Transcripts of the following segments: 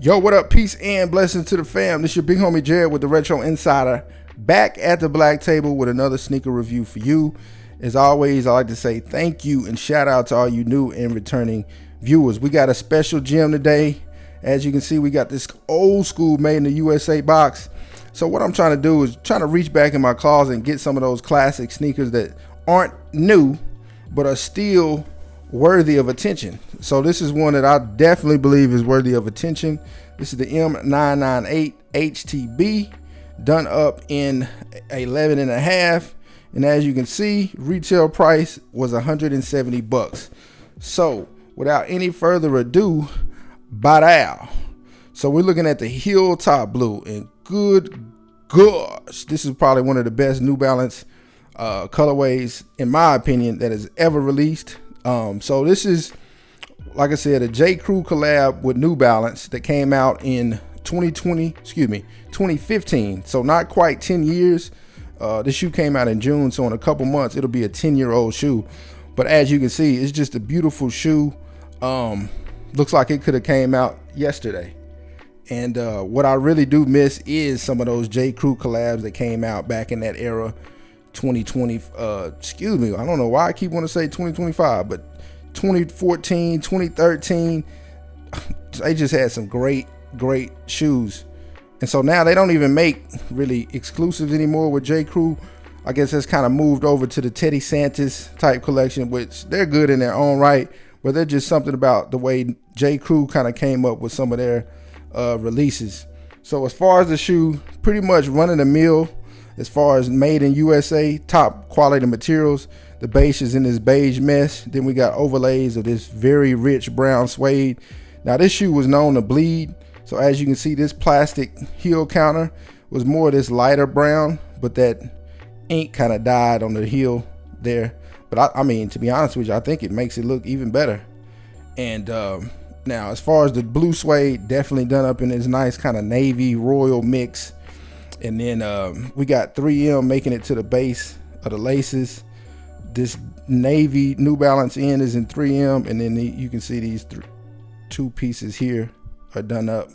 Yo, what up? Peace and blessings to the fam. This your big homie Jared with the Retro Insider, back at the black table with another sneaker review for you. As always, I like to say thank you and shout out to all you new and returning viewers. We got a special gem today. As you can see, we got this old school made in the USA box. So what I'm trying to do is trying to reach back in my closet and get some of those classic sneakers that aren't new but are still worthy of attention. So this is one that I definitely believe is worthy of attention. This is the M998HTB, done up in 11.5, and as you can see, retail price was 170 bucks. So without any further ado, bada. So we're looking at the Hilltop Blue, and good gosh, this is probably one of the best New Balance colorways, in my opinion, that has ever released. So this is, like I said, a J.Crew collab with New Balance that came out in 2015. So not quite 10 years. This shoe came out in June, so in a couple months it'll be a 10-year-old shoe. But as you can see, it's just a beautiful shoe. Looks like it could have came out yesterday. And what I really do miss is some of those J.Crew collabs that came out back in that era. 2020, excuse me, I don't know why I keep wanting to say 2025, but 2014, 2013, they just had some great shoes. And so now they don't even make really exclusives anymore with J.Crew. I guess that's kind of moved over to the Teddy Santis type collection, which they're good in their own right, but they're just something about the way J.Crew kind of came up with some of their releases. So as far as the shoe, pretty much running the mill. As far as made in USA, top quality materials. The base is in this beige mesh. Then we got overlays of this very rich brown suede. Now this shoe was known to bleed. So as you can see, this plastic heel counter was more of this lighter brown, but that ink kind of died on the heel there. But I mean, to be honest with you, I think it makes it look even better. And now as far as the blue suede, definitely done up in this nice kind of navy royal mix. And then we got 3M making it to the base of the laces. This navy New Balance end is in 3M, and then you can see these two pieces here are done up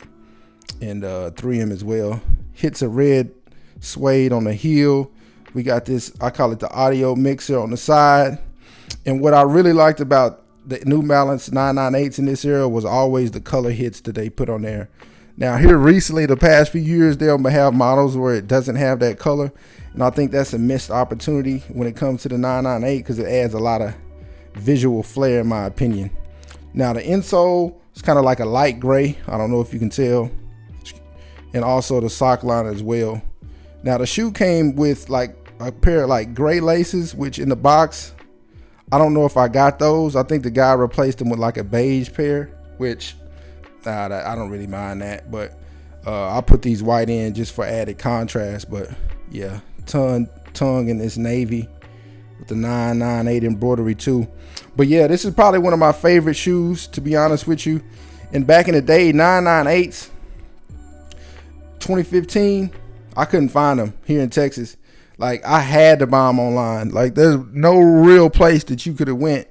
in 3M as well. Hits a red suede on the heel. We got this, I call it the audio mixer on the side. And what I really liked about the New Balance 998s in this era was always the color hits that they put on there. Now here recently, the past few years, they'll have models where it doesn't have that color. And I think that's a missed opportunity when it comes to the 998 because it adds a lot of visual flair in my opinion. Now the insole is kind of like a light gray. I don't know if you can tell. And also the sock line as well. Now the shoe came with like a pair of like gray laces, which in the box, I don't know if I got those. I think the guy replaced them with like a beige pair, which I don't really mind that, but I'll put these white in just for added contrast. But yeah, tongue in this navy with the 998 embroidery too. But yeah, this is probably one of my favorite shoes, to be honest with you. And back in the day, 998s, 2015, I couldn't find them here in Texas. Like I had to buy them online. Like there's no real place that you could have went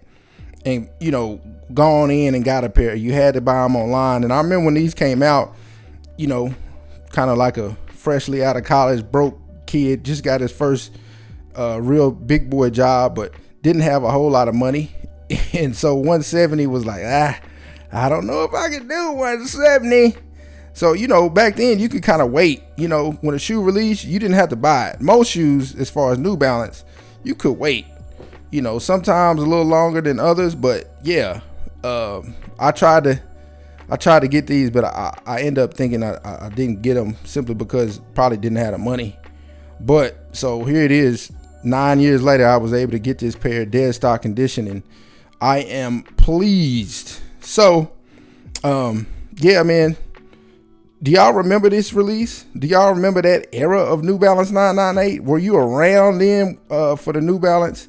and, you know, gone in and got a pair. You had to buy them online. And I remember when these came out, you know, kind of like a freshly out of college broke kid, just got his first real big boy job, but didn't have a whole lot of money. And so 170 was like, I don't know if I can do 170. So, you know, back then you could kind of wait. You know, when a shoe released, you didn't have to buy it. Most shoes, as far as New Balance, you could wait. You know, sometimes a little longer than others, but yeah. I tried to get these, but I end up thinking I didn't get them simply because probably didn't have the money. But so here it is, 9 years later, I was able to get this pair dead stock condition, and I am pleased. So yeah, man, do y'all remember this release? Do y'all remember that era of New Balance 998? Were you around then for the New Balance?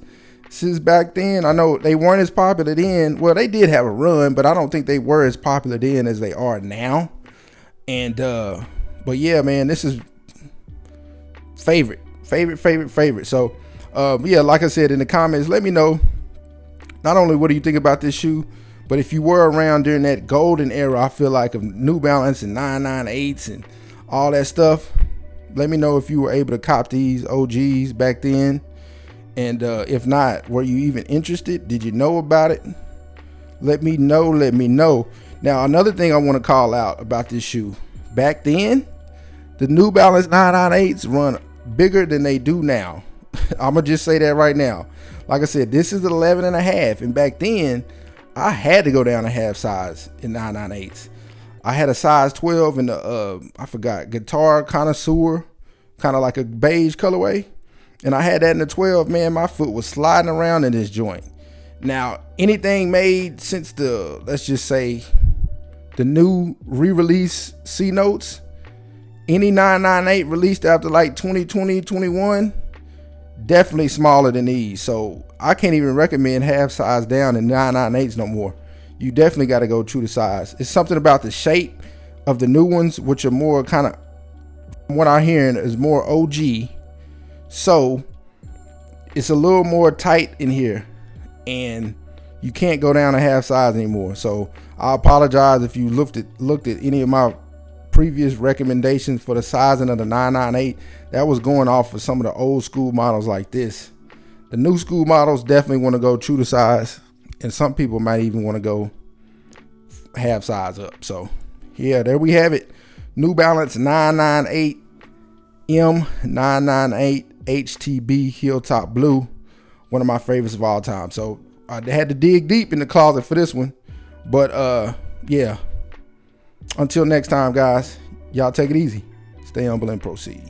Since back then, I know they weren't as popular then. Well, they did have a run, but I don't think they were as popular then as they are now. And but yeah, man, this is favorite. So yeah, like I said in the comments, let me know not only what do you think about this shoe, But if you were around during that golden era, I feel like, of New Balance and 998s and all that stuff, let me know if you were able to cop these OGs back then. And if not, were you even interested? Did you know about it? Let me know. Let me know. Now, another thing I want to call out about this shoe. Back then, the New Balance 998s run bigger than they do now. I'm going to just say that right now. Like I said, this is 11.5. And back then, I had to go down a half size in 998s. I had a size 12 in the, I forgot, Guitar Connoisseur, kind of like a beige colorway. And I had that in the 12, man, my foot was sliding around in this joint. Now, anything made since the, let's just say, the new re-release C notes, any 998 released after like 2020, 21, definitely smaller than these. So I can't even recommend half size down in 998s no more. You definitely got to go true to size. It's something about the shape of the new ones, which are more kind of, what I'm hearing is more OG. So it's a little more tight in here, and you can't go down a half size anymore. So I apologize if you looked at any of my previous recommendations for the sizing of the 998. That was going off for some of the old school models like this. The new school models definitely want to go true to size, and some people might even want to go half size up. So yeah, there we have it. New Balance 998 M998HTB Hilltop Blue, one of my favorites of all time. So I had to dig deep in the closet for this one, but yeah, until next time, guys, y'all take it easy, stay humble and proceed.